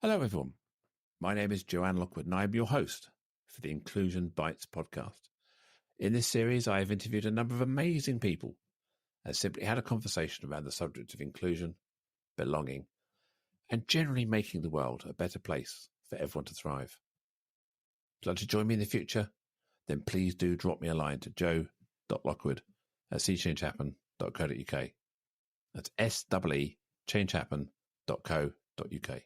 Hello, everyone. My name is Joanne Lockwood, and I am your host for the Inclusion Bites podcast. In this series, I have interviewed a number of amazing people and simply had a conversation around the subject of inclusion, belonging, and generally making the world a better place for everyone to thrive. If you'd like to join me in the future, then please do drop me a line to joe.lockwood@seechangehappen.co.uk. That's S-E-E changehappen.co.uk.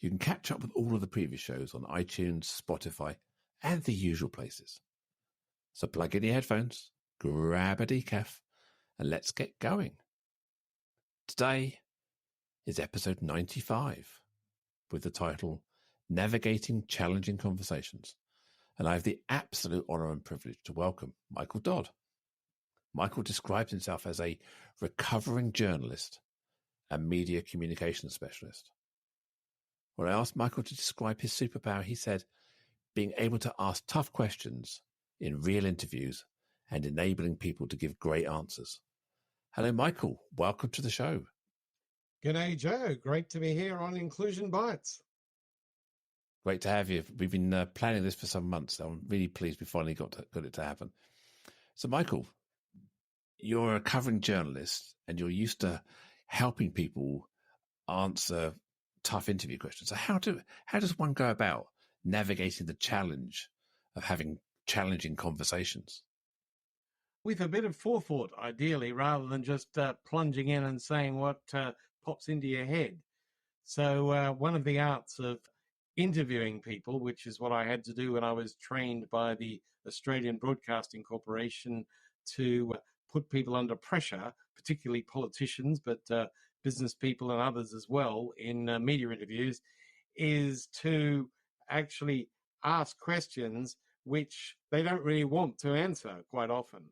You can catch up with all of the previous shows on iTunes, Spotify, and the usual places. So plug in your headphones, grab a decaf, and let's get going. Today is episode 95 with the title Navigating Challenging Conversations. And I have the absolute honour and privilege to welcome Michael Dodd. Michael describes himself as a recovering journalist and media communications specialist. When I asked Michael to describe his superpower, he said, being able to ask tough questions in real interviews and enabling people to give great answers. Hello, Michael. Welcome to the show. G'day, Joe. Great to be here on Inclusion Bites. Great to have you. We've been planning this for some months, so I'm really pleased we finally got it to happen. So, Michael, you're a recovering journalist and you're used to helping people answer tough interview questions. So how does one go about navigating the challenge of having challenging conversations? With a bit of forethought, ideally, rather than just plunging in and saying what pops into your head. So one of the arts of interviewing people, which is what I had to do when I was trained by the Australian Broadcasting Corporation to put people under pressure, particularly politicians, but business people and others as well in media interviews, is to actually ask questions which they don't really want to answer quite often.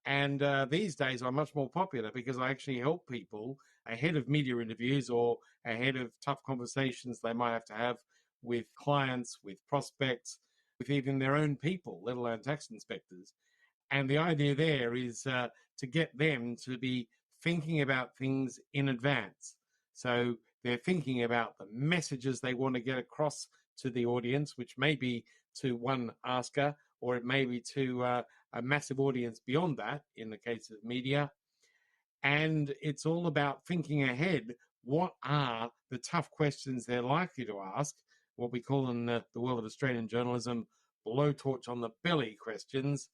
And these days I'm much more popular because I actually help people ahead of media interviews or ahead of tough conversations they might have to have with clients, with prospects, with even their own people, let alone tax inspectors. And the idea there is to get them to be thinking about things in advance. So they're thinking about the messages they want to get across to the audience, which may be to one asker, or it may be to a massive audience beyond that in the case of media. And it's all about thinking ahead. What are the tough questions they're likely to ask? What we call in the world of Australian journalism, blowtorch on the belly questions.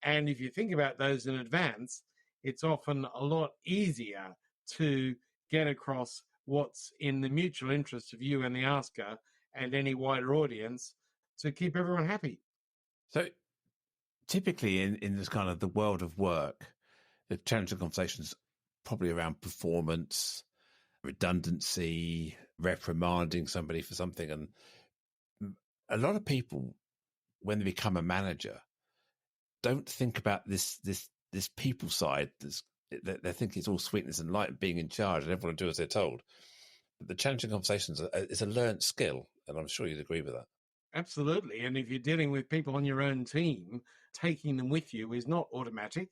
And if you think about those in advance, it's often a lot easier to get across what's in the mutual interest of you and the asker and any wider audience to keep everyone happy. So typically in this kind of the world of work, the challenging conversations probably around performance, redundancy, reprimanding somebody for something. And a lot of people, when they become a manager, don't think about this people side. They think it's all sweetness and light and being in charge and everyone will do as they're told. But the challenging conversations is a learned skill, and I'm sure you'd agree with that. Absolutely. And if you're dealing with people on your own team, taking them with you is not automatic.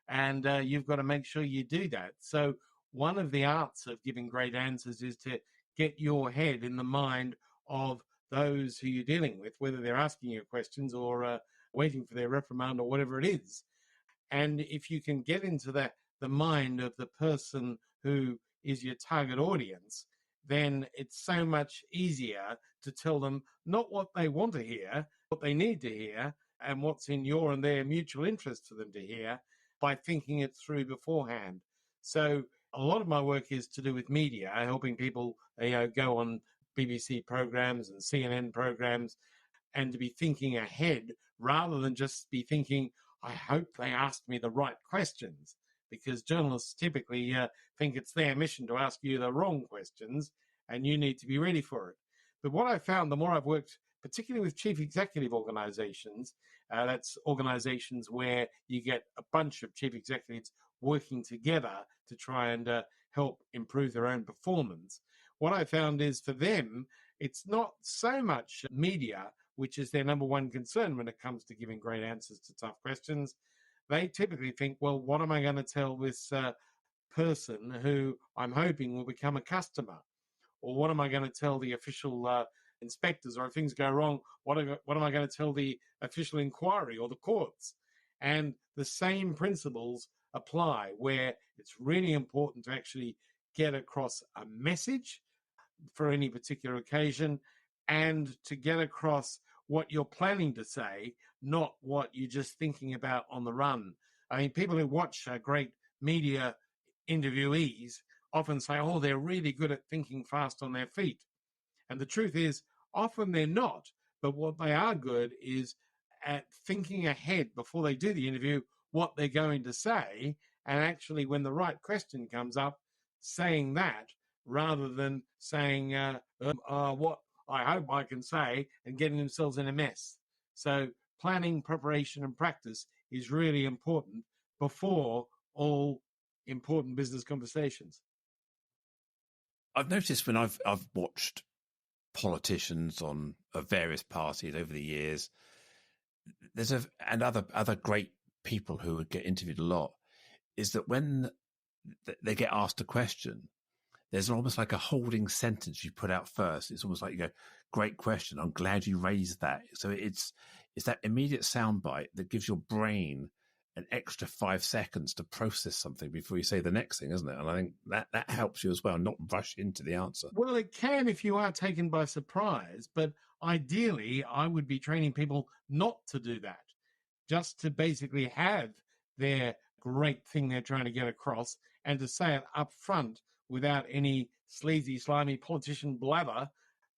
And you've got to make sure you do that. So one of the arts of giving great answers is to get your head in the mind of those who you're dealing with, whether they're asking you questions or waiting for their reprimand or whatever it is. And if you can get into the mind of the person who is your target audience, then it's so much easier to tell them not what they want to hear, what they need to hear, and what's in your and their mutual interest for them to hear by thinking it through beforehand. So a lot of my work is to do with media, helping people go on BBC programs and CNN programs and to be thinking ahead rather than just be thinking, I hope they asked me the right questions, because journalists typically think it's their mission to ask you the wrong questions and you need to be ready for it. But what I found, the more I've worked, particularly with chief executive organizations, that's organizations where you get a bunch of chief executives working together to try and help improve their own performance. What I found is for them, it's not so much media, which is their number one concern when it comes to giving great answers to tough questions. They typically think, well, what am I going to tell this person who I'm hoping will become a customer? or what am I going to tell the official inspectors? Or if things go wrong, what am I going to tell the official inquiry or the courts? And the same principles apply, where it's really important to actually get across a message for any particular occasion and to get across what you're planning to say, not what you're just thinking about on the run. I mean, people who watch great media interviewees often say, oh, they're really good at thinking fast on their feet. And the truth is, often they're not. But what they are good is at thinking ahead before they do the interview what they're going to say, and actually, when the right question comes up, saying that rather than saying what I hope I can say and getting themselves in a mess. So planning, preparation, and practice is really important before all important business conversations. I've noticed when I've watched politicians on of various parties over the years, and other great people who would get interviewed a lot, is that when they get asked a question, there's almost like a holding sentence you put out first. It's almost like you go, great question, I'm glad you raised that. So it's that immediate soundbite that gives your brain an extra 5 seconds to process something before you say the next thing, isn't it? And I think that helps you as well, not rush into the answer. Well, it can if you are taken by surprise, but ideally I would be training people not to do that, just to basically have their great thing they're trying to get across and to say it up front without any sleazy, slimy politician blather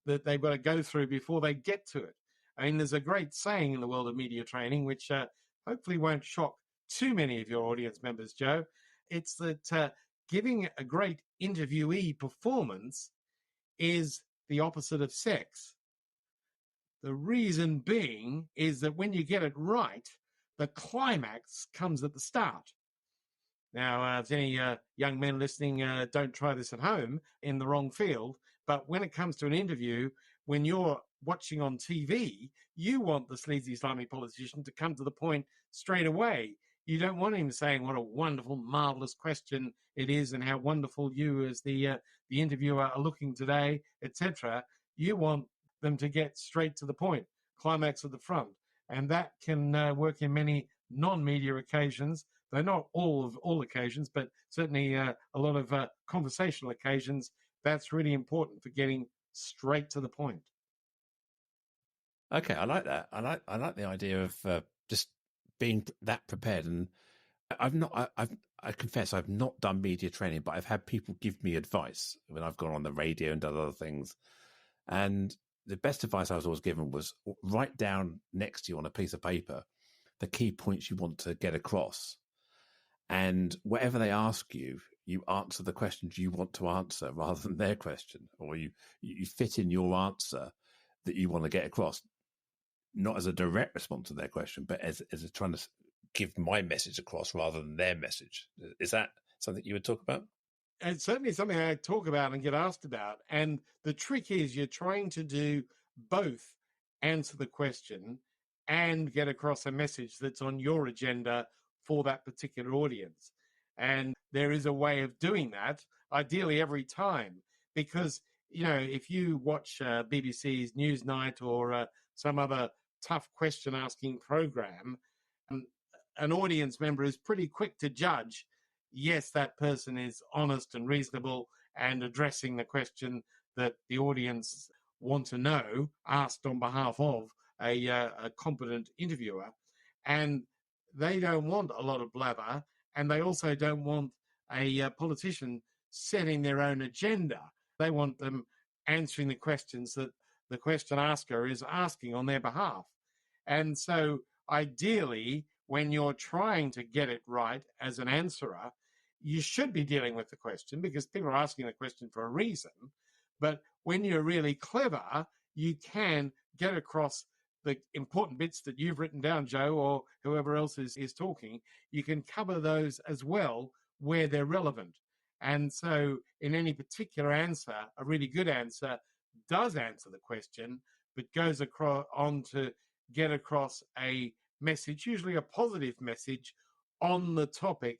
that they've got to go through before they get to it. I mean, there's a great saying in the world of media training, which hopefully won't shock too many of your audience members, Joe. It's that giving a great interviewee performance is the opposite of sex. The reason being is that when you get it right, the climax comes at the start. Now, if any young men listening, don't try this at home in the wrong field. But when it comes to an interview, when you're watching on TV, you want the sleazy, slimy politician to come to the point straight away. You don't want him saying what a wonderful, marvelous question it is and how wonderful you as the interviewer are looking today, etc. You want them to get straight to the point, climax at the front. And that can work in many non-media occasions. They're not all occasions, but certainly a lot of conversational occasions. That's really important for getting straight to the point. Okay, I like that. I like the idea of just being that prepared. And I confess I've not done media training, but I've had people give me advice when I've gone on the radio and done other things. And the best advice I was always given was write down next to you on a piece of paper the key points you want to get across. And whatever they ask you, you answer the questions you want to answer rather than their question, or you fit in your answer that you want to get across, not as a direct response to their question, but as a trying to give my message across rather than their message. Is that something you would talk about? It's certainly something I talk about and get asked about. And the trick is you're trying to do both, answer the question and get across a message that's on your agenda for that particular audience. And there is a way of doing that, ideally every time, because, if you watch BBC's Newsnight or some other tough question asking program, an audience member is pretty quick to judge, yes, that person is honest and reasonable and addressing the question that the audience want to know, asked on behalf of a competent interviewer. And they don't want a lot of blather, and they also don't want a politician setting their own agenda. They want them answering the questions that the question asker is asking on their behalf. And so ideally, when you're trying to get it right as an answerer, you should be dealing with the question because people are asking the question for a reason. But when you're really clever, you can get across the important bits that you've written down, Joe, or whoever else is talking. You can cover those as well where they're relevant. And so in any particular answer, a really good answer does answer the question, but goes on to get across a message, usually a positive message, on the topic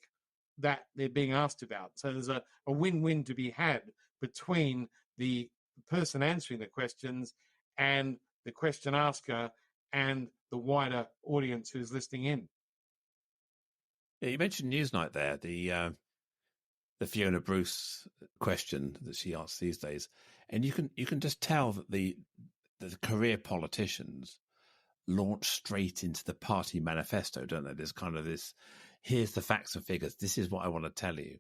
that they're being asked about. So there's a win-win to be had between the the person answering the questions and the question asker and the wider audience who's listening in. Yeah, you mentioned Newsnight there, the Fiona Bruce question that she asks these days, and you can just tell that the career politicians launch straight into the party manifesto, don't they? There's kind of this, here's the facts and figures, this is what I want to tell you.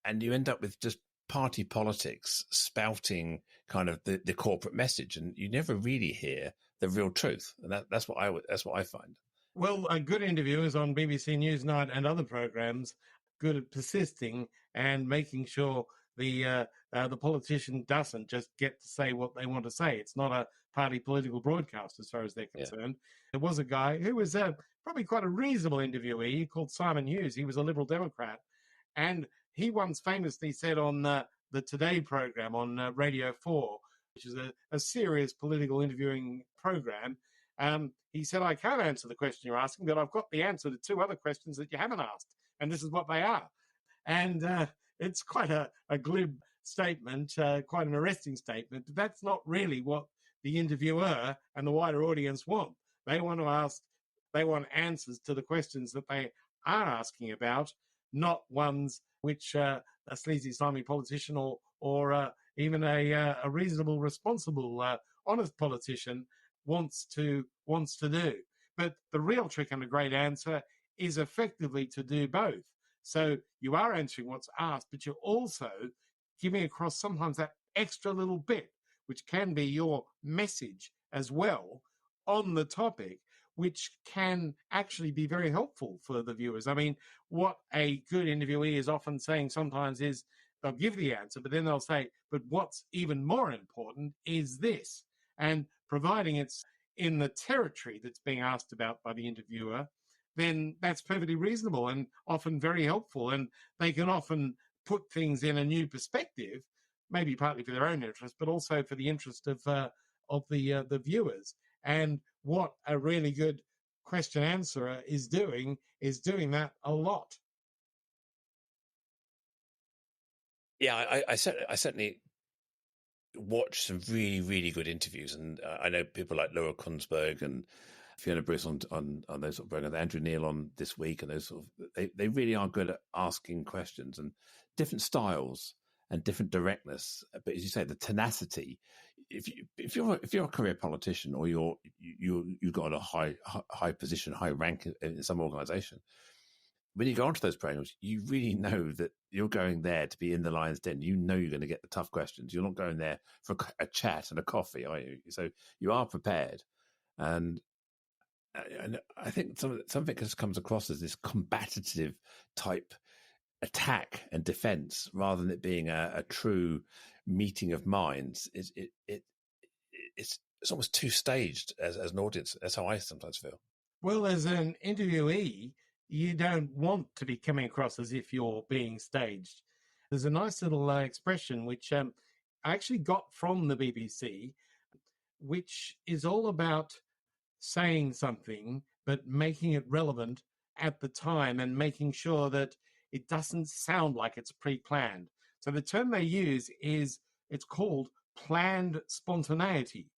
And you end up with just party politics spouting kind of the corporate message, and you never really hear the real truth. And that's what I find. Well, good interviewers on BBC Newsnight and other programs, good at persisting and making sure the politician doesn't just get to say what they want to say. It's not a party political broadcast as far as they're concerned. There was a guy who was probably quite a reasonable interviewee called Simon Hughes. He was a Liberal Democrat, and he once famously said on the Today program on Radio 4, which is a serious political interviewing program, he said, I can't answer the question you're asking, but I've got the answer to two other questions that you haven't asked, and this is what they are. And it's quite a glib statement, quite an arresting statement, but that's not really what the interviewer and the wider audience want. They want answers to the questions that they are asking about, not ones which a sleazy, slimy politician or even a reasonable, responsible, honest politician wants to do. But the real trick and a great answer is effectively to do both. So you are answering what's asked, but you're also giving across sometimes that extra little bit, which can be your message as well on the topic, which can actually be very helpful for the viewers. I mean, what a good interviewee is often saying sometimes is they'll give the answer, but then they'll say, but what's even more important is this. And providing it's in the territory that's being asked about by the interviewer, then that's perfectly reasonable and often very helpful. And they can often put things in a new perspective, maybe partly for their own interest, but also for the interest of the viewers. And what a really good question answerer is doing that a lot. Yeah, I certainly watch some really, really good interviews, and I know people like Laura Kunsberg and Fiona Bruce on those sort of programs, Andrew Neil on This Week, and those sort of they really are good at asking questions and different styles and different directness. But as you say, the tenacity. If you're a career politician or you've got a high position, high rank in some organisation, when you go onto those programs, you really know that you're going there to be in the lion's den. You know you're going to get the tough questions. You're not going there for a chat and a coffee, are you? So you are prepared. And I think something just comes across as this combative type attack and defense rather than it being a true meeting of minds. It's almost too staged as an audience. That's how I sometimes feel. Well, as an interviewee, you don't want to be coming across as if you're being staged. There's a nice little expression which I actually got from the BBC, which is all about saying something, but making it relevant at the time and making sure that it doesn't sound like it's pre-planned. So the term they use it's called planned spontaneity,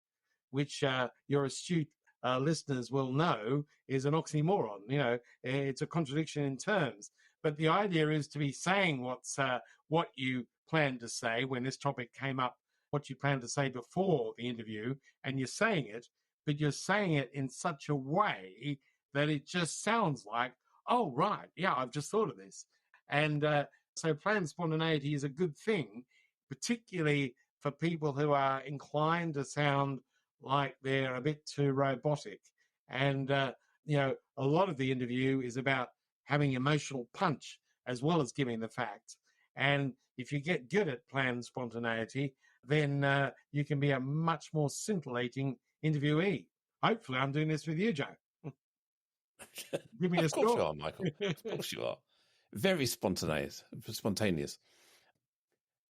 which your astute listeners will know is an oxymoron. You know, it's a contradiction in terms. But the idea is to be saying what you planned to say when this topic came up, what you planned to say before the interview, and you're saying it, but you're saying it in such a way that it just sounds like, oh, right, yeah, I've just thought of this. And so planned spontaneity is a good thing, particularly for people who are inclined to sound like they're a bit too robotic. And, a lot of the interview is about having emotional punch as well as giving the facts. And if you get good at planned spontaneity, then you can be a much more scintillating interviewee. Hopefully I'm doing this with you, Joe. Give me a score. Of course you are, Michael. Of course you are. Very spontaneous.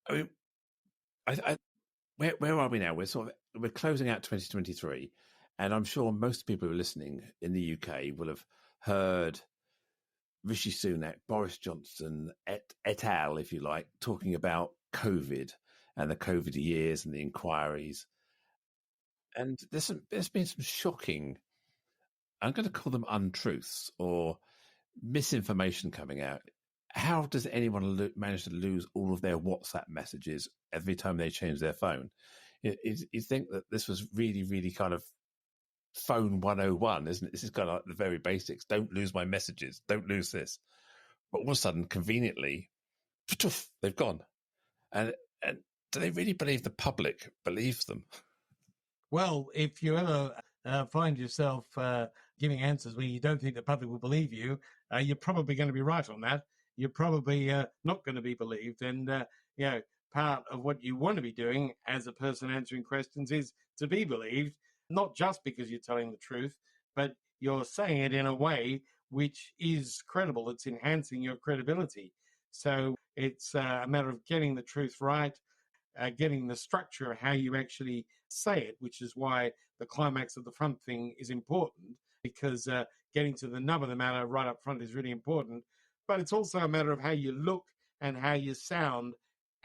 I mean, where are we now? We're closing out 2023, and I'm sure most people who are listening in the UK will have heard Rishi Sunak, Boris Johnson, et al., if you like, talking about COVID and the COVID years and the inquiries. And there's been some shocking, I'm going to call them untruths or misinformation coming out. How does anyone manage to lose all of their WhatsApp messages every time they change their phone? You think that this was really, really kind of phone 101, isn't it? This is kind of like the very basics. Don't lose my messages. Don't lose this. But all of a sudden, conveniently, they've gone. And do they really believe the public believes them? Well, if you ever find yourself giving answers where you don't think the public will believe you, you're probably going to be right on that. You're probably not going to be believed. And, part of what you want to be doing as a person answering questions is to be believed, not just because you're telling the truth, but you're saying it in a way which is credible. It's enhancing your credibility. So it's a matter of getting the truth right, getting the structure of how you actually say it, which is why the climax of the front thing is important, because getting to the nub of the matter right up front is really important. But it's also a matter of how you look and how you sound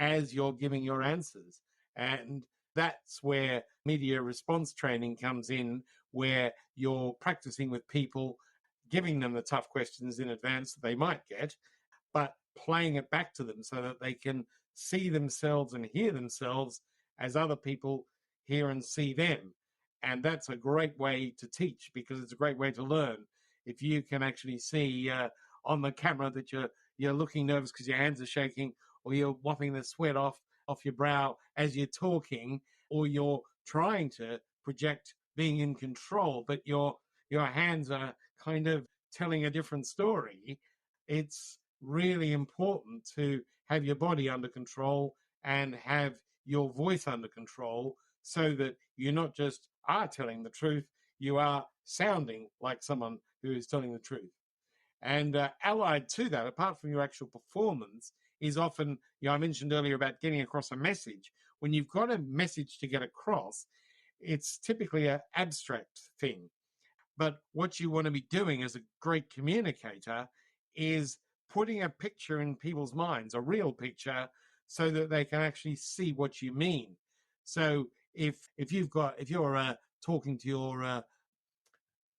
as you're giving your answers. And that's where media response training comes in, where you're practicing with people, giving them the tough questions in advance that they might get, but playing it back to them so that they can see themselves and hear themselves as other people hear and see them. And that's a great way to teach, because it's a great way to learn. If you can actually see on the camera that you're looking nervous because your hands are shaking, or you're wiping the sweat off your brow as you're talking, or you're trying to project being in control, but your hands are kind of telling a different story, it's really important to have your body under control and have your voice under control, so that you not just are telling the truth, you are sounding like someone who is telling the truth. And allied to that, apart from your actual performance, is often, I mentioned earlier about getting across a message. When you've got a message to get across, it's typically an abstract thing. But what you want to be doing as a great communicator is putting a picture in people's minds, a real picture, so that they can actually see what you mean. So if you're talking to your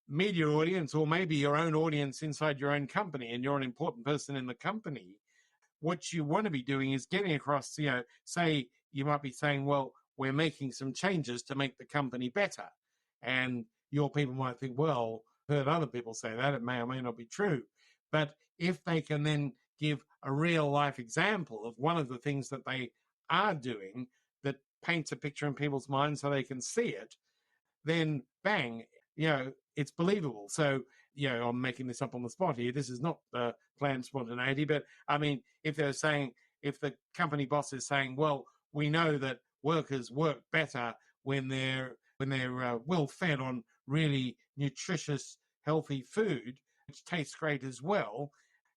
media audience, or maybe your own audience inside your own company, and you're an important person in the company, what you want to be doing is getting across, say you might be saying, well, we're making some changes to make the company better. And your people might think, well, I've heard other people say that. It may or may not be true. But if they can then give a real life example of one of the things that they are doing that paints a picture in people's minds so they can see it, then bang, it's believable. So, I'm making this up on the spot here. This is not planned spontaneity, but I mean, if the company boss is saying, well, we know that workers work better when they're well fed on really nutritious, healthy food, which tastes great as well.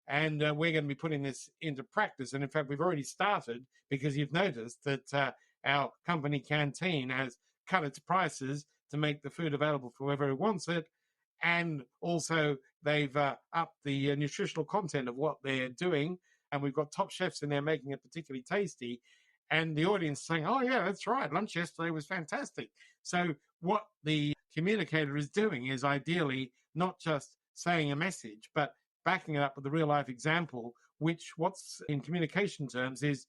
And we're going to be putting this into practice. And in fact, we've already started, because you've noticed that our company canteen has cut its prices to make the food available for whoever wants it. And also they've upped the nutritional content of what they're doing. And we've got top chefs in there making it particularly tasty. And the audience saying, oh, yeah, that's right. Lunch yesterday was fantastic. So what the communicator is doing is ideally not just saying a message, but backing it up with a real life example, which what's in communication terms is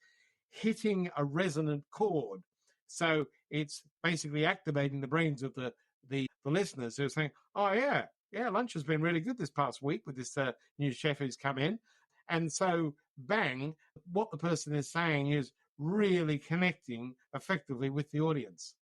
hitting a resonant chord. So it's basically activating the brains of the listeners who are saying, oh, yeah, lunch has been really good this past week with this new chef who's come in. And so, bang, what the person is saying is really connecting effectively with the audience.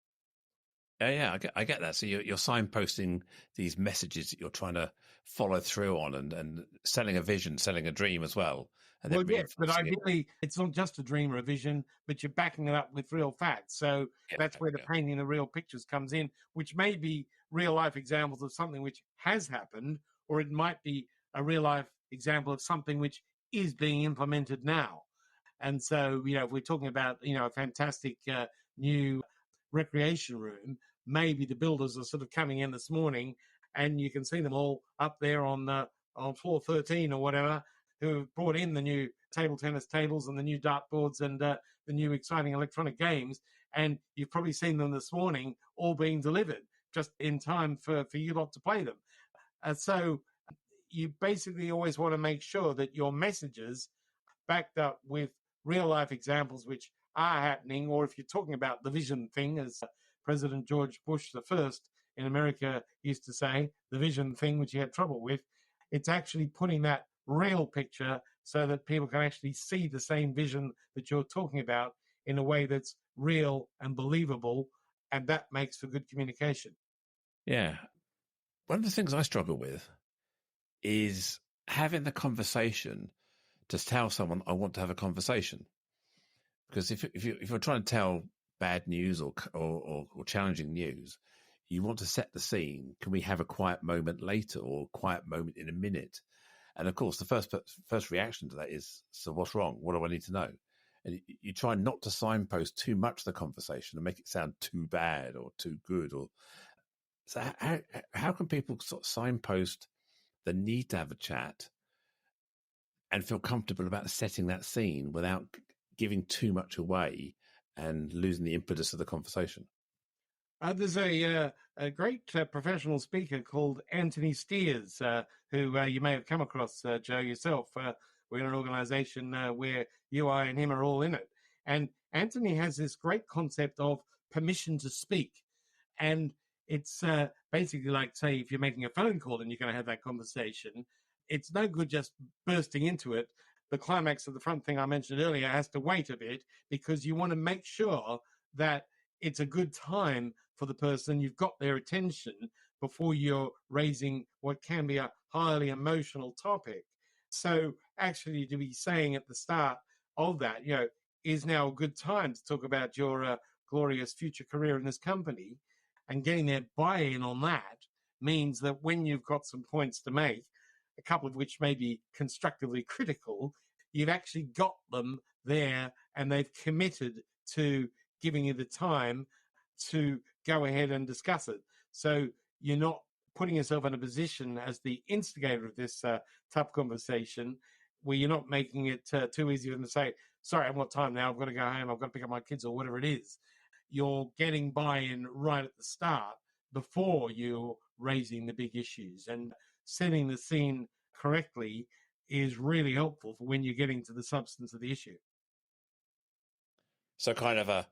Yeah, I get that. So you're signposting these messages that you're trying to follow through on, and selling a vision, selling a dream as well. And well, yes, but ideally, it's not just a dream or a vision, but you're backing it up with real facts. So that's where the painting the real pictures comes in, which may be real life examples of something which has happened, or it might be a real life example of something which is being implemented now. And so, if we're talking about, a fantastic new recreation room, maybe the builders are sort of coming in this morning, and you can see them all up there on floor 13 or whatever, who have brought in the new table tennis tables and the new dartboards, and the new exciting electronic games, and you've probably seen them this morning all being delivered just in time for you lot to play them. So you basically always want to make sure that your messages backed up with real life examples which are happening, or if you're talking about the vision thing, as President George Bush the first in America used to say, the vision thing, which he had trouble with, it's actually putting that real picture so that people can actually see the same vision that you're talking about in a way that's real and believable, and that makes for good communication. Yeah. One of the things I struggle with is having the conversation to tell someone I want to have a conversation. Because if you're trying to tell bad news or challenging news, you want to set the scene. Can we have a quiet moment later, or a quiet moment in a minute? And of course, the first reaction to that is, so what's wrong? What do I need to know? And you try not to signpost too much the conversation and make it sound too bad or too good. Or so how can people sort of signpost the need to have a chat and feel comfortable about setting that scene without giving too much away and losing the impetus of the conversation? There's a great professional speaker called Anthony Steers, who you may have come across, Joe, yourself. We're in an organization where you, I, and him are all in it. And Anthony has this great concept of permission to speak. And it's basically like, say, if you're making a phone call and you're going to have that conversation, it's no good just bursting into it. The climax of the front thing I mentioned earlier has to wait a bit, because you want to make sure that it's a good time for the person. You've got their attention before you're raising what can be a highly emotional topic. So actually to be saying at the start of that, is now a good time to talk about your glorious future career in this company, and getting their buy-in on that means that when you've got some points to make, a couple of which may be constructively critical, you've actually got them there and they've committed to giving you the time to go ahead and discuss it. So you're not putting yourself in a position as the instigator of this tough conversation where you're not making it too easy for them to say, sorry, I haven't got time now, I've got to go home, I've got to pick up my kids, or whatever it is. You're getting buy-in right at the start before you're raising the big issues, and setting the scene correctly is really helpful for when you're getting to the substance of the issue. So kind of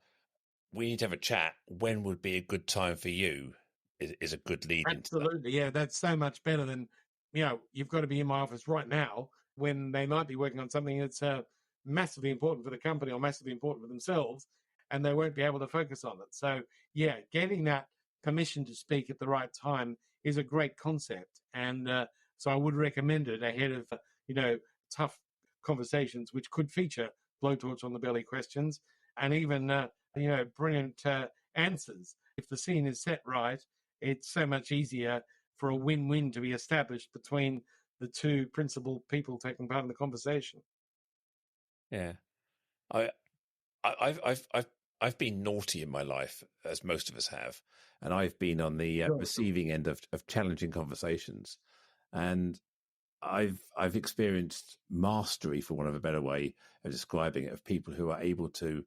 we need to have a chat. When would be a good time for you is a good lead into that. Absolutely, yeah, that's so much better than, you've got to be in my office right now, when they might be working on something that's massively important for the company or massively important for themselves, and they won't be able to focus on it. So, yeah, getting that permission to speak at the right time is a great concept. And so I would recommend it ahead of, tough conversations, which could feature blowtorch on the belly questions and even, brilliant answers. If the scene is set right, it's so much easier for a win-win to be established between the two principal people taking part in the conversation. Yeah. I've been naughty in my life, as most of us have, and I've been on the receiving end of challenging conversations, and I've experienced mastery, for want of a better way of describing it, of people who are able to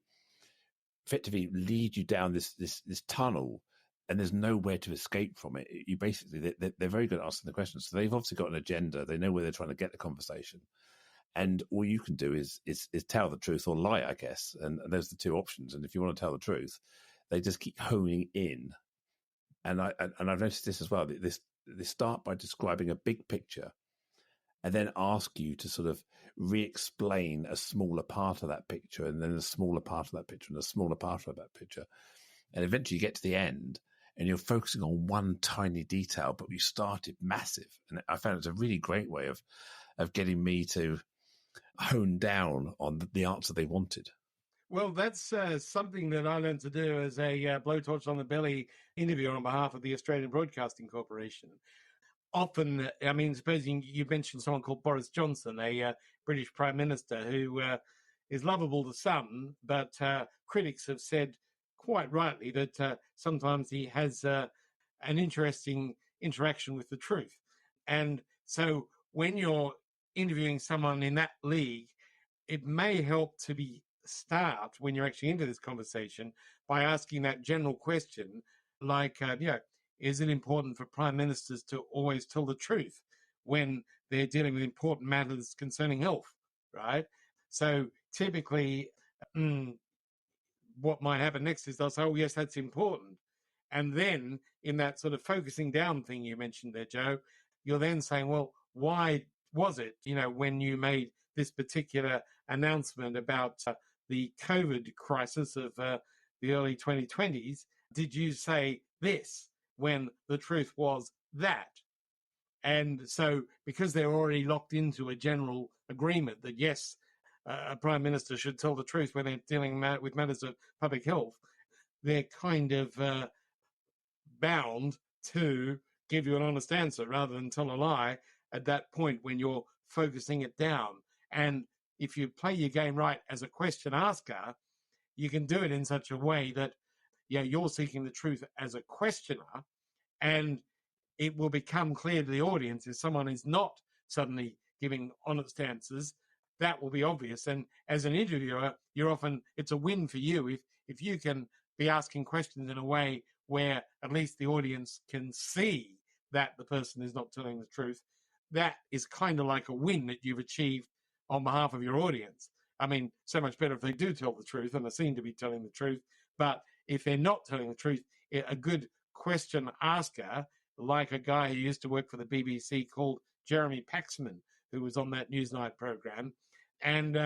effectively lead you down this tunnel, and there's nowhere to escape from it. You basically they're very good at asking the questions, so they've obviously got an agenda. They know where they're trying to get the conversation. And all you can do is tell the truth or lie, I guess. And those are the two options. And if you want to tell the truth, they just keep honing in. And I've noticed this as well. They start by describing a big picture, and then ask you to sort of re-explain a smaller part of that picture, and then a smaller part of that picture, and a smaller part of that picture. And eventually you get to the end, and you're focusing on one tiny detail, but you started massive. And I found it's a really great way of getting me to hone down on the answer they wanted. Well, that's something that I learned to do as a blowtorch on the belly interviewer on behalf of the Australian Broadcasting Corporation. Often, supposing you mentioned someone called Boris Johnson, a British Prime Minister who is lovable to some, but critics have said quite rightly that sometimes he has an interesting interaction with the truth. And so when you're interviewing someone in that league, it may help to be start when you're actually into this conversation by asking that general question, like, is it important for prime ministers to always tell the truth when they're dealing with important matters concerning health, right? So typically, what might happen next is they'll say, oh, yes, that's important. And then in that sort of focusing down thing you mentioned there, Joe, you're then saying, well, why was it, when you made this particular announcement about the COVID crisis of the early 2020s, did you say this when the truth was that? And so because they're already locked into a general agreement that, yes, a prime minister should tell the truth when they're dealing with matters of public health, they're kind of bound to give you an honest answer rather than tell a lie at that point when you're focusing it down. And if you play your game right as a question asker, you can do it in such a way that you're seeking the truth as a questioner, and it will become clear to the audience if someone is not suddenly giving honest answers. That will be obvious. And as an interviewer, it's a win for you if you can be asking questions in a way where at least the audience can see that the person is not telling the truth. That is kind of like a win that you've achieved on behalf of your audience. I mean, so much better if they do tell the truth and they seem to be telling the truth. But if they're not telling the truth, a good question asker, like a guy who used to work for the BBC called Jeremy Paxman, who was on that Newsnight program, and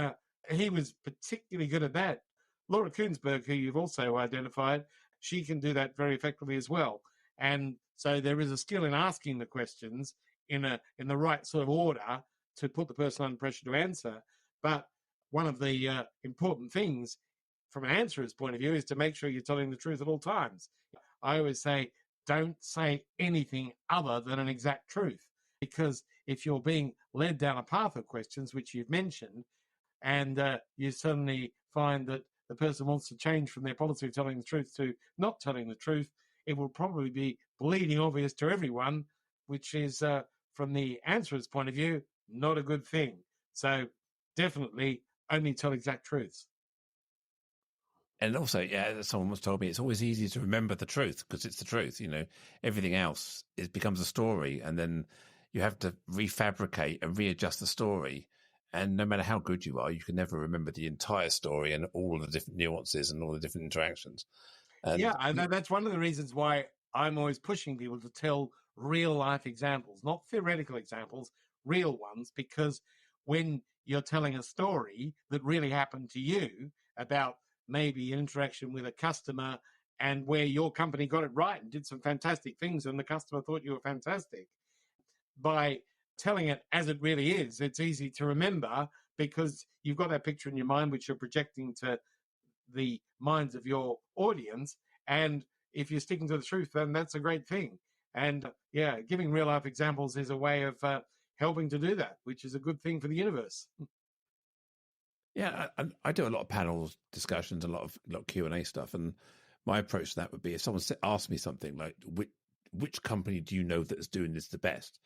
he was particularly good at that. Laura Koonsberg, who you've also identified, she can do that very effectively as well. And so there is a skill in asking the questions in the right sort of order to put the person under pressure to answer. But one of the important things from an answerer's point of view is to make sure you're telling the truth at all times. I always say, don't say anything other than an exact truth, because if you're being led down a path of questions, which you've mentioned, and you suddenly find that the person wants to change from their policy of telling the truth to not telling the truth, it will probably be bleeding obvious to everyone, which is, from the answerer's point of view, not a good thing. So definitely only tell exact truths. And also, someone once told me it's always easy to remember the truth because it's the truth. Everything else becomes a story, and then you have to refabricate and readjust the story. And no matter how good you are, you can never remember the entire story and all the different nuances and all the different interactions. And that's one of the reasons why I'm always pushing people to tell real life examples, not theoretical examples, real ones, because when you're telling a story that really happened to you about maybe an interaction with a customer and where your company got it right and did some fantastic things and the customer thought you were fantastic, by telling it as it really is, it's easy to remember because you've got that picture in your mind which you're projecting to the minds of your audience. And if you're sticking to the truth, then that's a great thing. And giving real life examples is a way of helping to do that, which is a good thing for the universe. Yeah, I do a lot of panels discussions, a lot of Q&A stuff, and my approach to that would be if someone asked me something like, which company do you know that is doing this the best?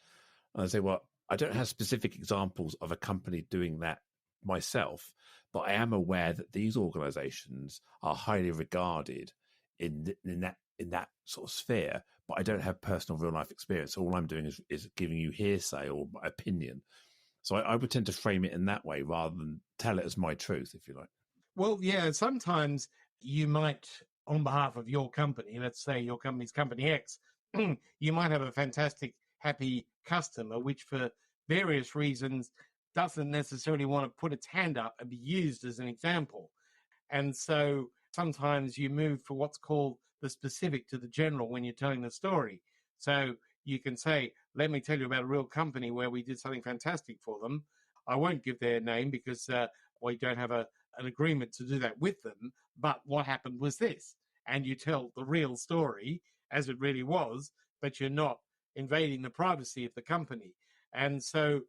And I say, well, I don't have specific examples of a company doing that myself, but I am aware that these organizations are highly regarded in that sort of sphere, but I don't have personal real life experience. So all I'm doing is giving you hearsay or opinion. So I would tend to frame it in that way rather than tell it as my truth, if you like. Well, yeah, sometimes you might, on behalf of your company, let's say your company's Company X, you might have a fantastic, happy customer, which for various reasons doesn't necessarily want to put its hand up and be used as an example. And so sometimes you move for what's called the specific to the general when you're telling the story. So you can say, let me tell you about a real company where we did something fantastic for them. I won't give their name because we don't have an agreement to do that with them. But what happened was this. And you tell the real story as it really was, but you're not invading the privacy of the company. And so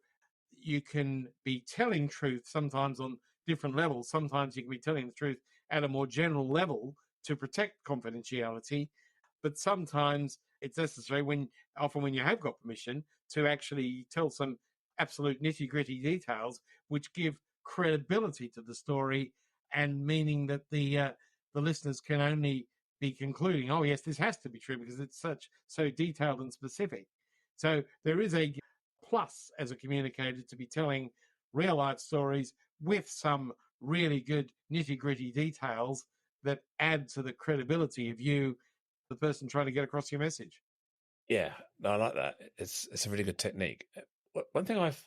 you can be telling truth sometimes on different levels. Sometimes you can be telling the truth at a more general level to protect confidentiality. But sometimes it's necessary often when you have got permission to actually tell some absolute nitty-gritty details which give credibility to the story and meaning that the listeners can only be concluding, oh yes, this has to be true because it's so detailed and specific. So there is a plus as a communicator to be telling real life stories with some really good nitty gritty details that add to the credibility of you, the person trying to get across your message. Yeah, no, I like that. It's a really good technique. One thing I've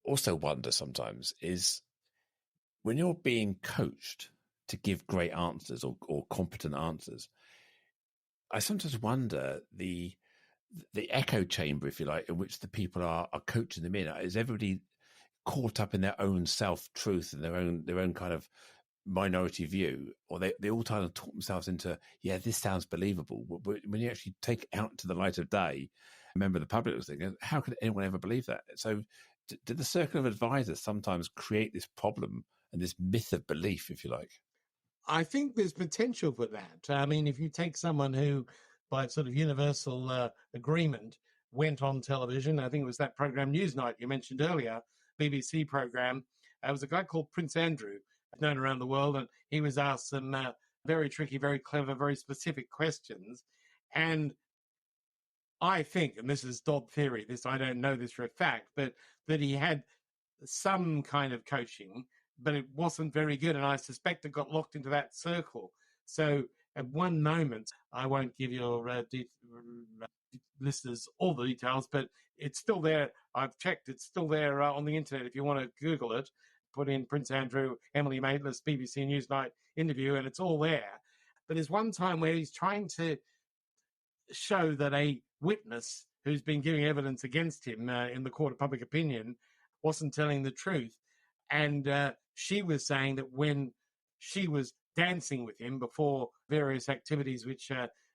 also wonder sometimes is when you're being coached to give great answers or competent answers, I sometimes wonder the echo chamber, if you like, in which the people are coaching them in. Is everybody caught up in their own self-truth and their own kind of minority view, or they all try to talk themselves into, yeah, this sounds believable. But when you actually take it out to the light of day, remember the public was thinking, how could anyone ever believe that? So did the circle of advisors sometimes create this problem and this myth of belief, if you like? I think there's potential for that. I mean, if you take someone who, by sort of universal agreement, went on television, I think it was that program Newsnight you mentioned earlier, BBC program. It was a guy called Prince Andrew, known around the world, and he was asked some very tricky, very clever, very specific questions. And I think, and this is Dodd theory, I don't know this for a fact, but that he had some kind of coaching, but it wasn't very good. And I suspect it got locked into that circle. So at one moment, I won't give your listeners all the details, but it's still there. I've checked. It's still there on the internet. If you want to Google it, put in Prince Andrew, Emily Maitlis, BBC Newsnight interview, and it's all there. But there's one time where he's trying to show that a witness who's been giving evidence against him in the court of public opinion wasn't telling the truth. And she was saying that when she was dancing with him before various activities, which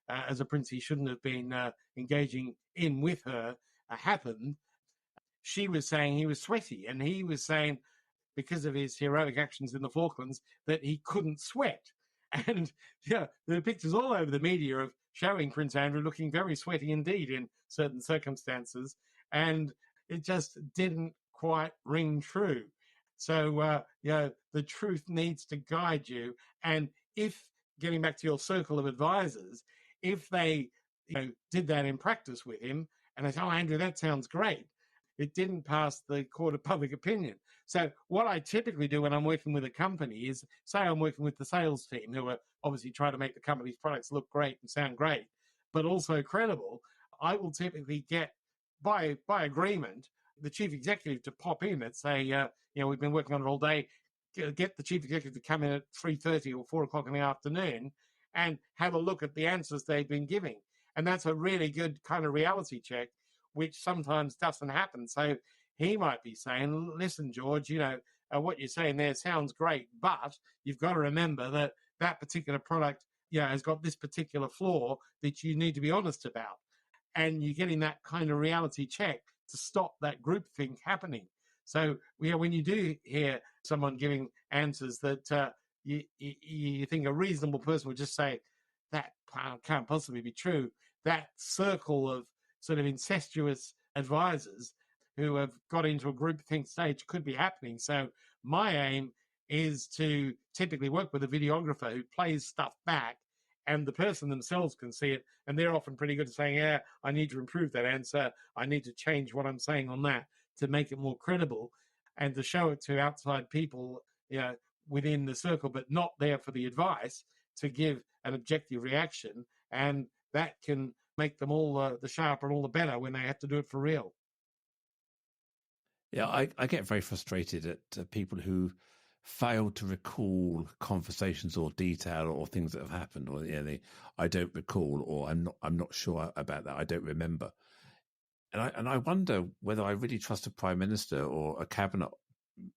as a prince he shouldn't have been engaging in with her, happened, she was saying he was sweaty. And he was saying, because of his heroic actions in the Falklands, that he couldn't sweat. And yeah, there are pictures all over the media of showing Prince Andrew looking very sweaty indeed in certain circumstances. And it just didn't quite ring true. So, the truth needs to guide you. And if, getting back to your circle of advisors, if they did that in practice with him and they say, oh, Andrew, that sounds great, it didn't pass the court of public opinion. So what I typically do when I'm working with a company is, say I'm working with the sales team who are obviously trying to make the company's products look great and sound great, but also credible. I will typically get, by agreement, the chief executive to pop in and say, we've been working on it all day. Get the chief executive to come in at 3:30 or 4 o'clock in the afternoon and have a look at the answers they've been giving. And that's a really good kind of reality check, which sometimes doesn't happen. So he might be saying, listen, George, what you're saying there sounds great, but you've got to remember that that particular product, has got this particular flaw that you need to be honest about. And you're getting that kind of reality check to stop that groupthink happening. So, when you do hear someone giving answers that you think a reasonable person would just say, that can't possibly be true, that circle of sort of incestuous advisors who have got into a groupthink stage could be happening. So my aim is to typically work with a videographer who plays stuff back, and the person themselves can see it, and they're often pretty good at saying, yeah, I need to improve that answer. I need to change what I'm saying on that to make it more credible, and to show it to outside people, within the circle, but not there for the advice, to give an objective reaction. And that can make them all the sharper and all the better when they have to do it for real. Yeah, I get very frustrated at people who fail to recall conversations or detail or things that have happened, or I don't recall, or I'm not sure about that. I don't remember, and I wonder whether I really trust a prime minister or a cabinet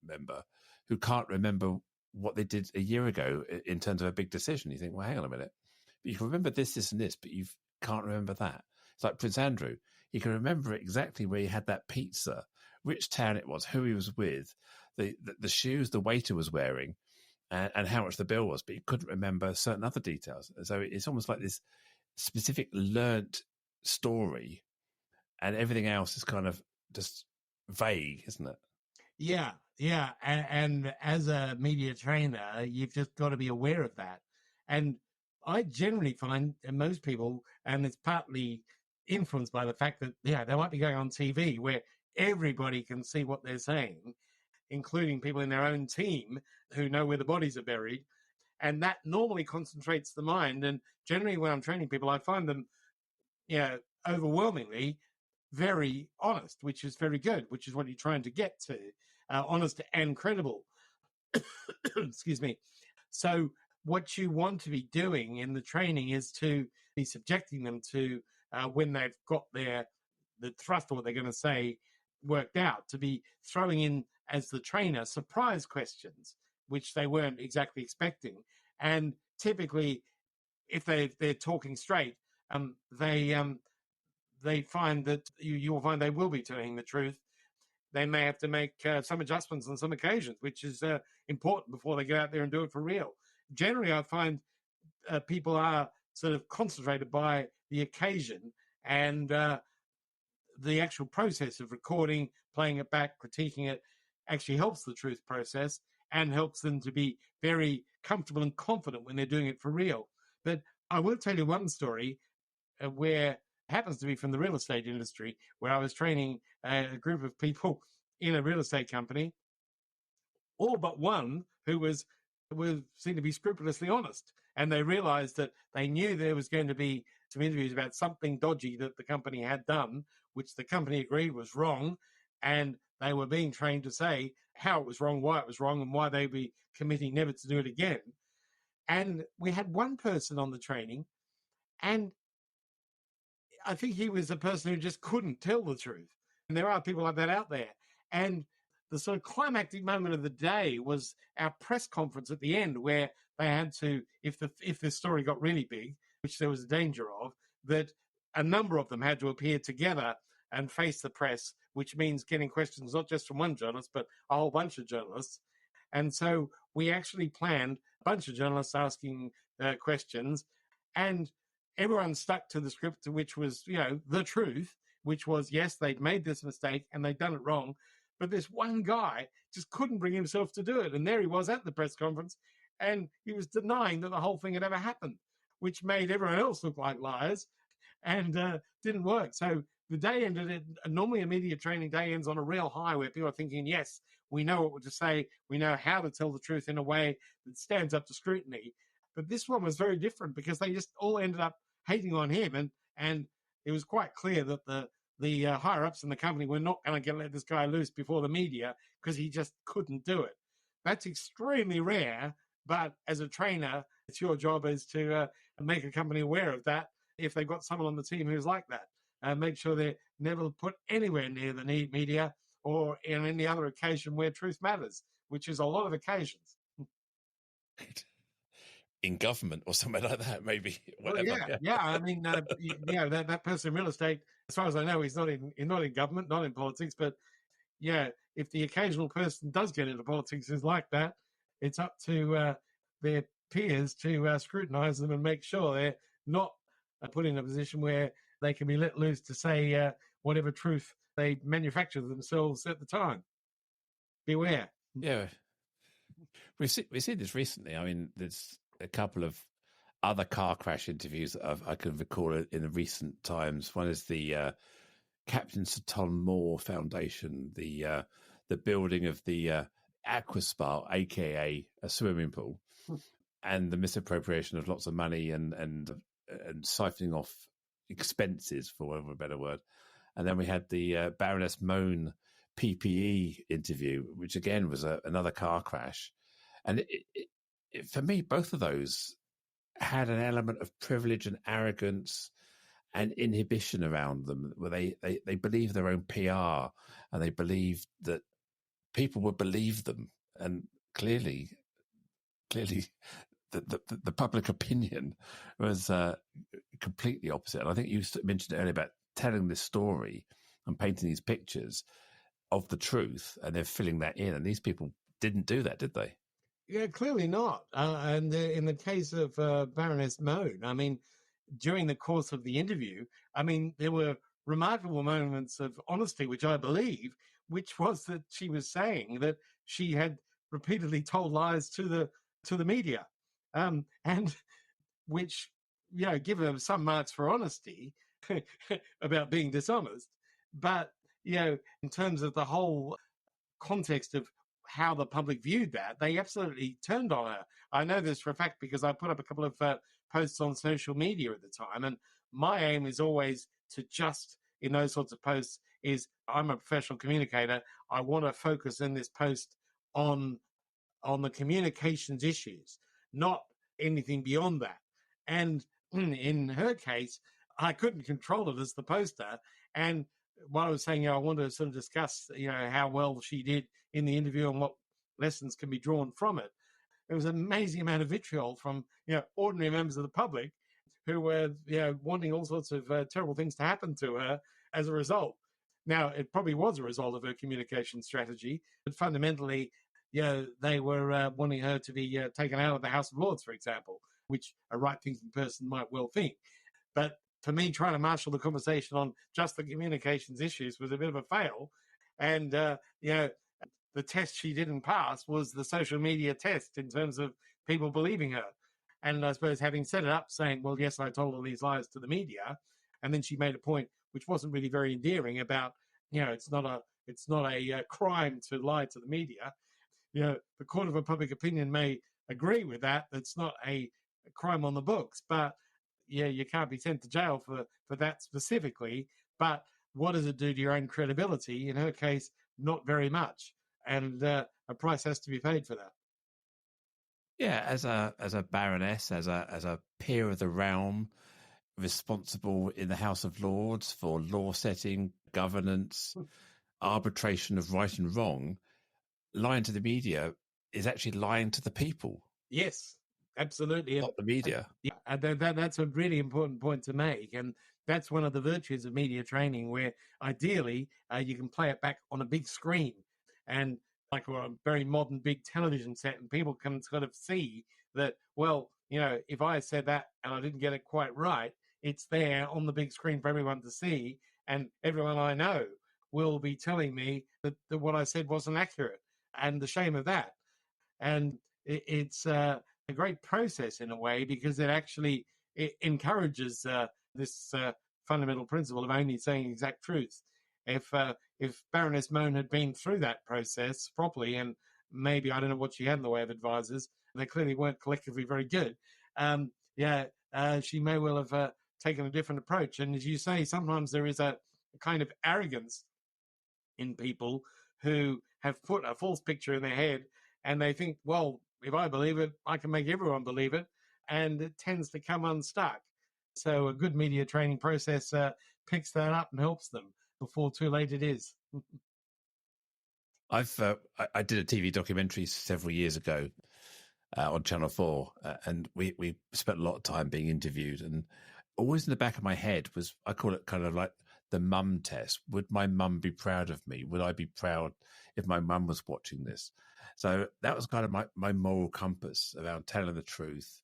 member who can't remember what they did a year ago in terms of a big decision. You think, well, hang on a minute, but you can remember this, and this, but you can't remember that. It's like Prince Andrew. He can remember exactly where he had that pizza, which town it was, who he was with, the shoes the waiter was wearing, and how much the bill was, but he couldn't remember certain other details. So it's almost like this specific learnt story, and everything else is kind of just vague, isn't it? Yeah, Yeah, and as a media trainer, you've just got to be aware of that. And I generally find, and most people, and it's partly influenced by the fact that, yeah, they might be going on TV where everybody can see what they're saying, including people in their own team who know where the bodies are buried. And that normally concentrates the mind. And generally, when I'm training people, I find them, overwhelmingly very honest, which is very good, which is what you're trying to get to, honest and credible. Excuse me. So what you want to be doing in the training is to be subjecting them to, when they've got the thrust of what they're going to say worked out, to be throwing in, as the trainer, surprise questions which they weren't exactly expecting. And typically, if they're talking straight, they find that you'll find they will be telling the truth. They may have to make some adjustments on some occasions, which is important before they go out there and do it for real. Generally, I find people are sort of concentrated by the occasion, and the actual process of recording, playing it back, critiquing it actually helps the truth process and helps them to be very comfortable and confident when they're doing it for real. But I will tell you one story where happens to be from the real estate industry, where I was training a group of people in a real estate company, all but one who was seemed to be scrupulously honest. And they realized that they knew there was going to be some interviews about something dodgy that the company had done, which the company agreed was wrong. And they were being trained to say how it was wrong, why it was wrong, and why they'd be committing never to do it again. And we had one person on the training, and I think he was a person who just couldn't tell the truth. And there are people like that out there. And the sort of climactic moment of the day was our press conference at the end, where they had to, if the story got really big, which there was a danger of, that a number of them had to appear together and face the press, which means getting questions not just from one journalist, but a whole bunch of journalists. And so we actually planned a bunch of journalists asking questions, and everyone stuck to the script, which was, the truth, which was, yes, they'd made this mistake and they'd done it wrong. But this one guy just couldn't bring himself to do it. And there he was at the press conference, and he was denying that the whole thing had ever happened, which made everyone else look like liars, and didn't work. So the day ended, normally a media training day ends on a real high, where people are thinking, yes, we know what to say, we know how to tell the truth in a way that stands up to scrutiny. But this one was very different, because they just all ended up hating on him, and it was quite clear that the higher ups in the company were not going to let this guy loose before the media, because he just couldn't do it. That's extremely rare, but as a trainer, it's your job is to make a company aware of that. If they've got someone on the team who's like that, make sure they're never put anywhere near the media or in any other occasion where truth matters, which is a lot of occasions. In government or something like that, maybe. Whatever. Well, yeah. I mean, that person in real estate, as far as I know, he's not in government, not in politics. But yeah, if the occasional person does get into politics who's like that, it's up to their peers to scrutinise them and make sure they're not put in a position where they can be let loose to say whatever truth they manufacture themselves at the time. Beware. Yeah, we've seen this recently. I mean, there's a couple of other car crash interviews that I can recall in the recent times. One is the Captain Sir Tom Moore Foundation, the building of the aqua spa, aka a swimming pool, and the misappropriation of lots of money and siphoning off expenses, for want of a better word. And then we had the Baroness Moan PPE interview, which again was another car crash. And for me, both of those had an element of privilege and arrogance and inhibition around them, where they believe their own PR, and they believe that people would believe them. And clearly the public opinion was completely opposite. And I think you mentioned earlier about telling this story and painting these pictures of the truth, and they're filling that in. And these people didn't do that, did they? Yeah, clearly not. And in the case of Baroness Moan, I mean, during the course of the interview, I mean, there were remarkable moments of honesty, which I believe which was that she was saying that she had repeatedly told lies to the media, and which, give her some marks for honesty about being dishonest. But, in terms of the whole context of how the public viewed that, they absolutely turned on her. I know this for a fact because I put up a couple of posts on social media at the time, and my aim is always to just, in those sorts of posts, is I'm a professional communicator. I want to focus in this post on the communications issues, not anything beyond that. And in her case, I couldn't control it as the poster. And while I was saying, I want to sort of discuss, how well she did in the interview and what lessons can be drawn from it, there was an amazing amount of vitriol from, ordinary members of the public who were, wanting all sorts of terrible things to happen to her as a result. Now, it probably was a result of her communication strategy, but fundamentally, they were wanting her to be taken out of the House of Lords, for example, which a right-thinking person might well think. But for me, trying to marshal the conversation on just the communications issues was a bit of a fail. And, the test she didn't pass was the social media test in terms of people believing her. And I suppose having set it up saying, well, yes, I told all these lies to the media. And then she made a point which wasn't really very endearing about, it's not a crime to lie to the media. The court of a public opinion may agree with that. That's not a crime on the books, but you can't be sent to jail for that specifically. But what does it do to your own credibility? In her case, not very much. And a price has to be paid for that. Yeah, as a baroness, as a peer of the realm, responsible in the House of Lords for law setting, governance, arbitration of right and wrong, lying to the media is actually lying to the people. Yes, absolutely. Not the media. And that's a really important point to make. And that's one of the virtues of media training, where ideally you can play it back on a big screen and like a very modern big television set, and people can sort of see that, well, if I said that and I didn't get it quite right, it's there on the big screen for everyone to see. And everyone I know will be telling me that what I said wasn't accurate, and the shame of that. And it's a great process in a way, because it encourages this fundamental principle of only saying exact truth. If Baroness Mohn had been through that process properly, and maybe, I don't know what she had in the way of advisors, they clearly weren't collectively very good. She may well have taken a different approach. And as you say, sometimes there is a kind of arrogance in people who have put a false picture in their head, and they think, well, if I believe it, I can make everyone believe it, and it tends to come unstuck. So a good media training process picks that up and helps them before too late it is. I did a TV documentary several years ago on Channel 4, and we spent a lot of time being interviewed, and always in the back of my head was, I call it kind of like the mum test. Would my mum be proud of me? Would I be proud if my mum was watching this? So that was kind of my moral compass around telling the truth,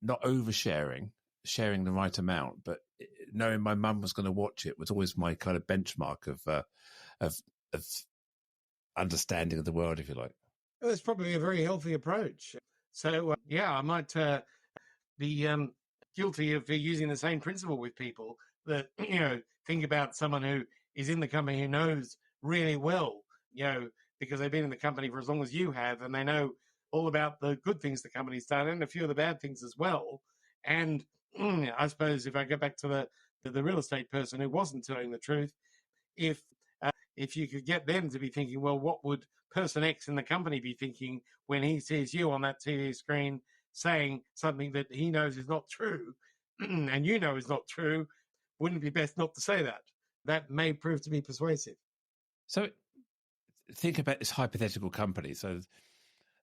not oversharing, sharing the right amount, but knowing my mum was going to watch it was always my kind of benchmark of understanding of the world, if you like. Well, it's probably a very healthy approach. So, I might be guilty of using the same principle with people that, think about someone who is in the company who knows really well, because they've been in the company for as long as you have, and they know all about the good things the company's done and a few of the bad things as well. And I suppose if I go back to the real estate person who wasn't telling the truth, if you could get them to be thinking, well, what would person X in the company be thinking when he sees you on that TV screen saying something that he knows is not true and is not true, wouldn't it be best not to say that? That may prove to be persuasive. So think about this hypothetical company. So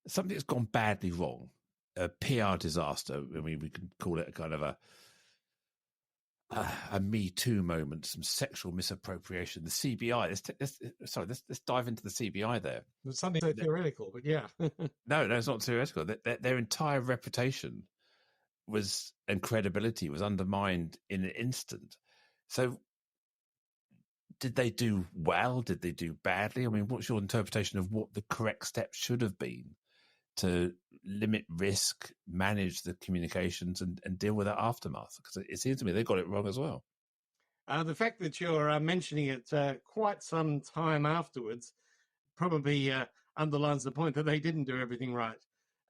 something that's gone badly wrong, a PR disaster. I mean, we can call it a kind of a Me Too moment, some sexual misappropriation. The CBI. Let's dive into the CBI there. It's something so theoretical, but yeah. No, it's not theoretical. Their entire reputation and credibility was undermined in an instant. So did they do well? Did they do badly? I mean, what's your interpretation of what the correct steps should have been to limit risk, manage the communications, and deal with that aftermath? Because it seems to me they got it wrong as well. The fact that you're mentioning it quite some time afterwards probably underlines the point that they didn't do everything right.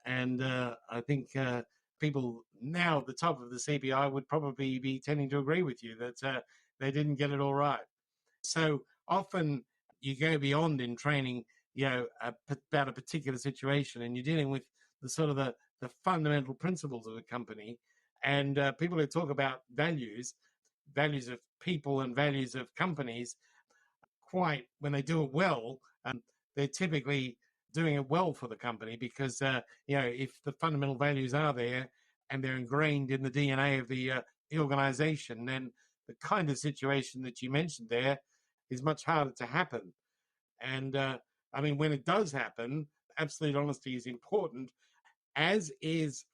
And I think people now at the top of the CBI would probably be tending to agree with you that they didn't get it all right. So often you go beyond in training, about a particular situation, and you're dealing with the sort of the fundamental principles of a company. And people who talk about values of people and values of companies, when they do it well, they're typically doing it well for the company because, if the fundamental values are there and they're ingrained in the DNA of the organization, then the kind of situation that you mentioned there is much harder to happen. And when it does happen, absolute honesty is important, as is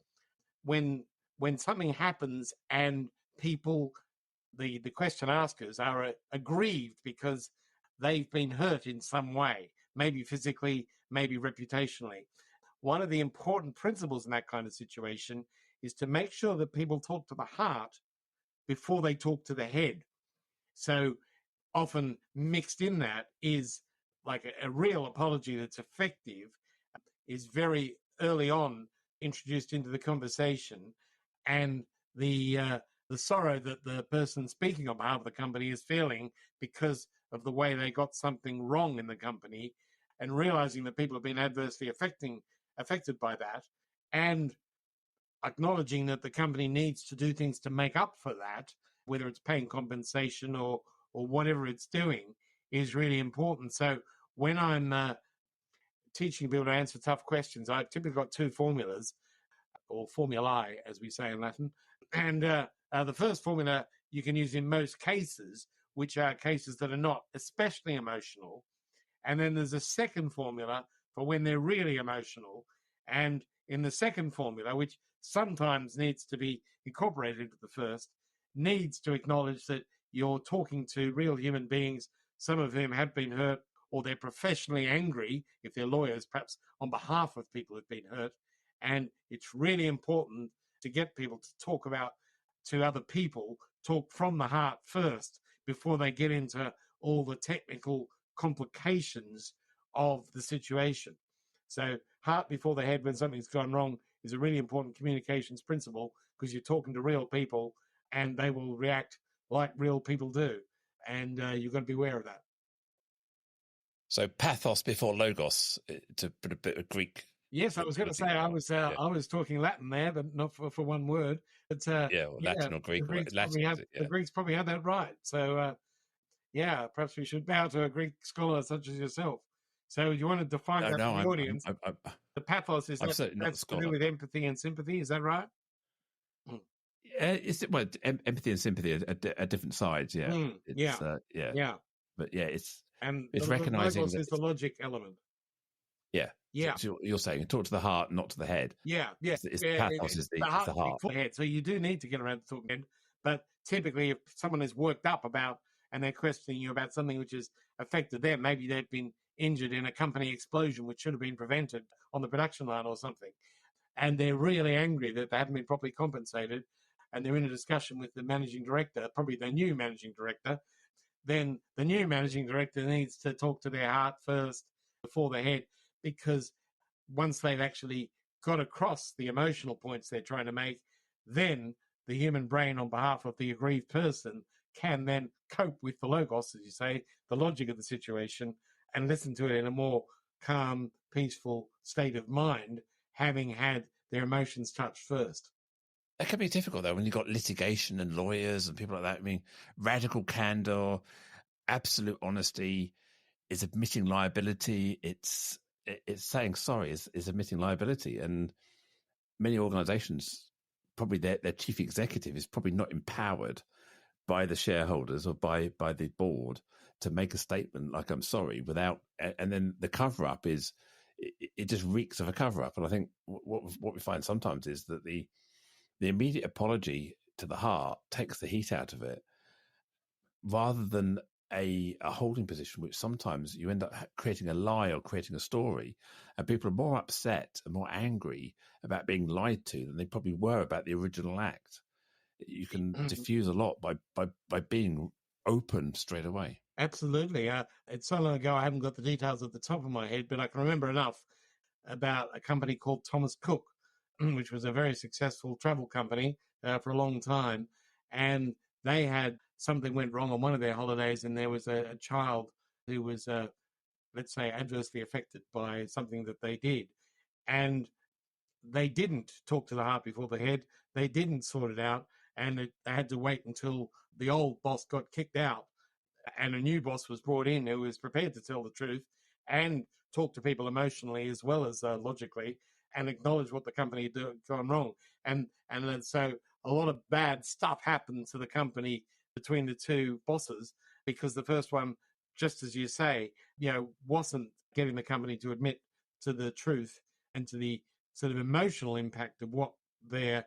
when something happens and people, the question askers, are aggrieved because they've been hurt in some way, maybe physically, maybe reputationally. One of the important principles in that kind of situation is to make sure that people talk to the heart before they talk to the head. So often mixed in that is like a real apology that's effective, is very early on introduced into the conversation, and the sorrow that the person speaking on behalf of the company is feeling because of the way they got something wrong in the company, and realizing that people have been adversely affected by that, and acknowledging that the company needs to do things to make up for that, whether it's paying compensation or whatever it's doing, is really important. So when I'm teaching people to answer tough questions, I've typically got two formulas, or formulae, as we say in Latin. And the first formula you can use in most cases, which are cases that are not especially emotional. And then there's a second formula for when they're really emotional. And in the second formula, which sometimes needs to be incorporated into the first, needs to acknowledge that you're talking to real human beings, some of whom have been hurt, or they're professionally angry, if they're lawyers, perhaps on behalf of people who've been hurt. And it's really important to get people to talk to other people, talk from the heart first before they get into all the technical complications of the situation. So heart before the head when something's gone wrong is a really important communications principle, because you're talking to real people and they will react like real people do. And you've got to be aware of that. So pathos before logos, to put a bit of Greek. Yes, I was going to say I was talking Latin there, but not for one word. But Latin or Greek. The Greeks probably had that right. So perhaps we should bow to a Greek scholar such as yourself. So you want to define that for the audience? The pathos is that's to do with empathy and sympathy. Is that right? Empathy and sympathy are different sides. Yeah, But it's recognizing logos is the logic element. Yeah. Yeah. So you're saying talk to the heart, not to the head. Yeah. Pathos is the heart. The head. So you do need to get around to talking head. But typically, if someone is worked up about and they're questioning you about something which has affected them, maybe they've been injured in a company explosion which should have been prevented on the production line or something, and they're really angry that they haven't been properly compensated, and they're in a discussion with the managing director, probably the new managing director, then the new managing director needs to talk to their heart first before the head, because once they've actually got across the emotional points they're trying to make, then the human brain on behalf of the aggrieved person can then cope with the logos, as you say, the logic of the situation, and listen to it in a more calm, peaceful state of mind, having had their emotions touched first. That can be difficult, though, when you've got litigation and lawyers and people like that. I mean, radical candor, absolute honesty is admitting liability. It's saying sorry is admitting liability. And many organizations, probably their chief executive is probably not empowered by the shareholders or by the board to make a statement like "I'm sorry" without, and then the cover up is it just reeks of a cover up. And I think what we find sometimes is that the immediate apology to the heart takes the heat out of it, rather than a holding position, which sometimes you end up creating a lie or creating a story, and people are more upset and more angry about being lied to than they probably were about the original act. You can diffuse a lot by being open straight away. Absolutely. It's so long ago, I haven't got the details at the top of my head, but I can remember enough about a company called Thomas Cook, which was a very successful travel company for a long time. And they had something went wrong on one of their holidays, and there was a child who was, let's say, adversely affected by something that they did. And they didn't talk to the heart before the head. They didn't sort it out. And they had to wait until the old boss got kicked out and a new boss was brought in who was prepared to tell the truth and talk to people emotionally as well as logically and acknowledge what the company had gone wrong. And then so a lot of bad stuff happened to the company between the two bosses because the first one, just as you say, wasn't getting the company to admit to the truth and to the sort of emotional impact of what their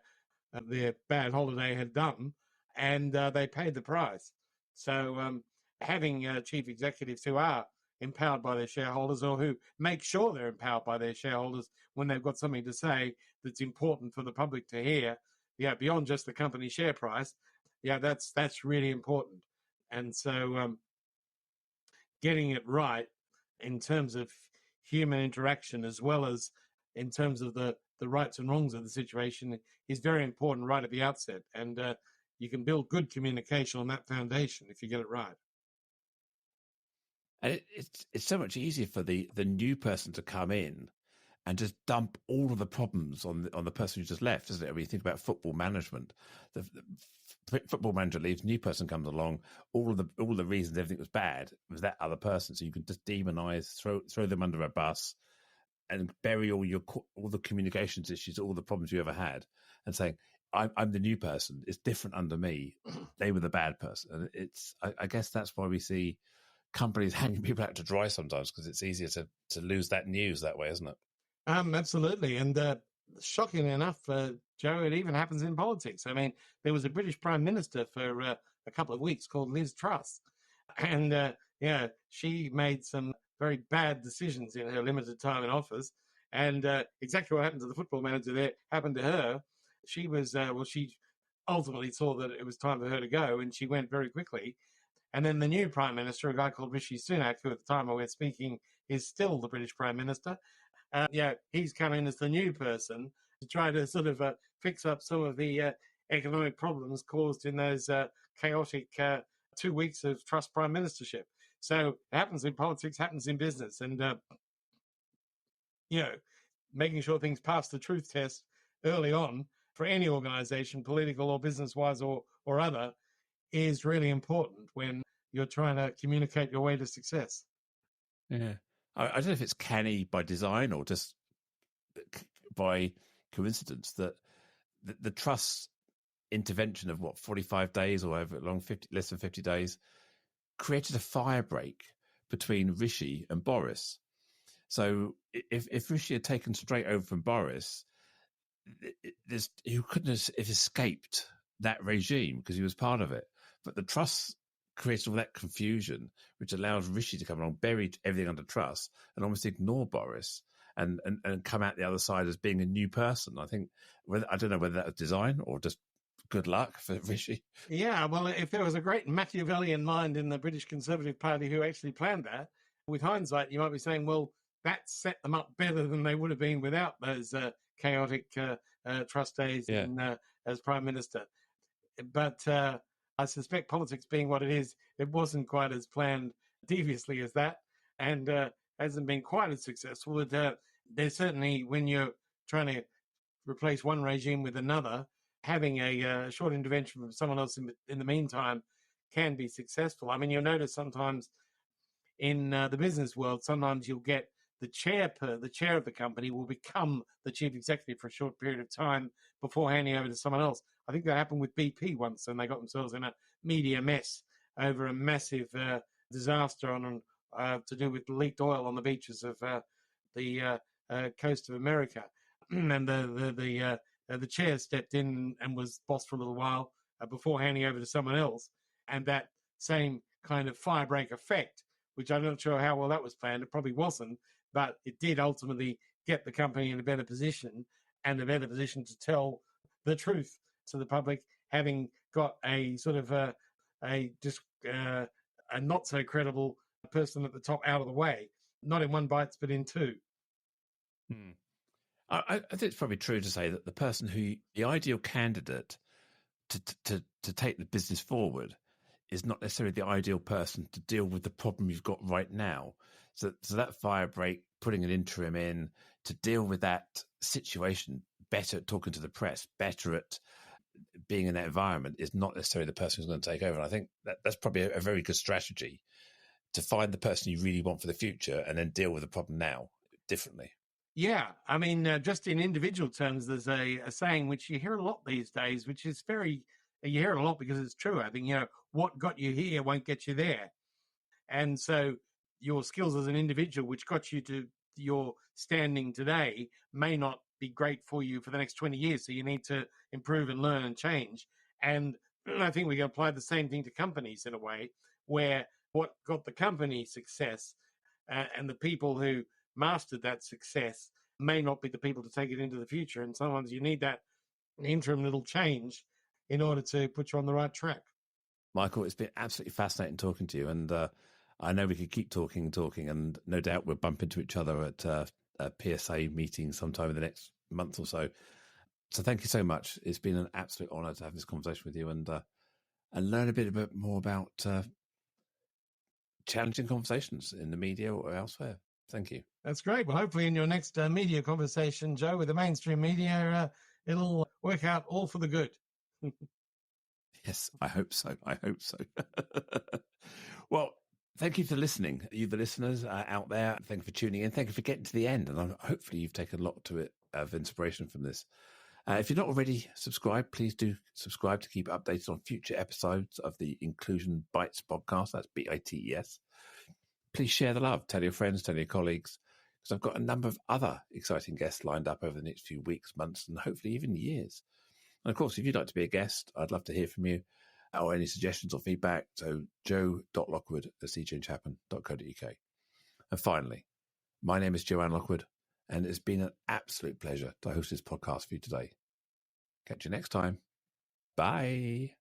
bad holiday had done, and they paid the price. So having chief executives who are empowered by their shareholders or who make sure they're empowered by their shareholders when they've got something to say that's important for the public to hear, beyond just the company share price, that's really important. And so getting it right in terms of human interaction as well as in terms of the rights and wrongs of the situation is very important right at the outset. And you can build good communication on that foundation if you get it right. And it's so much easier for the new person to come in and just dump all of the problems on the person who just left, isn't it? When you think about football management, the football manager leaves, new person comes along, all the reasons everything was bad was that other person. So you can just demonize, throw them under a bus, and bury all the communications issues, all the problems you ever had, and saying, I'm the new person. It's different under me. They were the bad person. And I guess that's why we see companies hanging people out to dry sometimes, because it's easier to lose that news that way, isn't it? Absolutely. And shockingly enough, Joe, it even happens in politics. I mean, there was a British Prime Minister for a couple of weeks called Liz Truss. And she made some very bad decisions in her limited time in office. And exactly what happened to the football manager there happened to her. She was, she ultimately saw that it was time for her to go, and she went very quickly. And then the new Prime Minister, a guy called Rishi Sunak, who at the time we're speaking is still the British Prime Minister, he's come in as the new person to try to sort of fix up some of the economic problems caused in those chaotic 2 weeks of Truss Prime Ministership. So it happens in politics, happens in business. And, making sure things pass the truth test early on for any organization, political or business-wise or other, is really important when you're trying to communicate your way to success. Yeah. I don't know if it's canny by design or just by coincidence that the Truss intervention of 45 days or however long, less than 50 days, created a fire break between Rishi and Boris. So if Rishi had taken straight over from Boris, he couldn't have escaped that regime because he was part of it. But the Truss created all that confusion, which allowed Rishi to come along, bury everything under Truss, and almost ignore Boris and come out the other side as being a new person. I don't know whether that was design or just good luck for Rishi. Yeah, well, if there was a great Machiavellian mind in the British Conservative Party who actually planned that, with hindsight, you might be saying, well, that set them up better than they would have been without those chaotic Truss days as Prime Minister. But I suspect politics being what it is, it wasn't quite as planned deviously as that, and hasn't been quite as successful. There's certainly, when you're trying to replace one regime with another, having a short intervention from someone else in the meantime can be successful. I mean, you'll notice sometimes in the business world, sometimes you'll get the chair of the company will become the chief executive for a short period of time before handing over to someone else. I think that happened with BP once, and they got themselves in a media mess over a massive disaster to do with leaked oil on the beaches of the coast of America. And the chair stepped in and was boss for a little while before handing over to someone else. And that same kind of firebreak effect, which I'm not sure how well that was planned. It probably wasn't, but it did ultimately get the company in a better position and a better position to tell the truth to the public, having got a sort of a not so credible person at the top out of the way, not in one bite, but in two. I think it's probably true to say that the ideal candidate to take the business forward is not necessarily the ideal person to deal with the problem you've got right now. So that fire break, putting an interim in to deal with that situation, better at talking to the press, better at being in that environment, is not necessarily the person who's going to take over. And I think that's probably a very good strategy to find the person you really want for the future and then deal with the problem now differently. Yeah, I mean, just in individual terms, there's a saying which you hear a lot these days, which is you hear it a lot because it's true. I think, what got you here won't get you there. And so your skills as an individual, which got you to your standing today, may not be great for you for the next 20 years. So you need to improve and learn and change. And I think we can apply the same thing to companies in a way, where what got the company success and the people who mastered that success may not be the people to take it into the future. And sometimes you need that interim little change in order to put you on the right track. Michael, it's been absolutely fascinating talking to you. And I know we could keep talking, and no doubt we'll bump into each other at a PSA meeting sometime in the next month or so. So thank you so much. It's been an absolute honour to have this conversation with you and learn a bit more about challenging conversations in the media or elsewhere. Thank you. That's great. Well, hopefully in your next media conversation, Joe, with the mainstream media, it'll work out all for the good. Yes, I hope so. Well, thank you for listening. You, the listeners out there, thank you for tuning in. Thank you for getting to the end. And hopefully you've taken a lot of inspiration from this. If you're not already subscribed, please do subscribe to keep updated on future episodes of the Inclusion Bites podcast. That's BITES. Please share the love. Tell your friends, tell your colleagues, because I've got a number of other exciting guests lined up over the next few weeks, months, and hopefully even years. And of course, if you'd like to be a guest, I'd love to hear from you or any suggestions or feedback. So joe.lockwood@cjchapman.co.uk. And finally, my name is Joanne Lockwood, and it's been an absolute pleasure to host this podcast for you today. Catch you next time. Bye.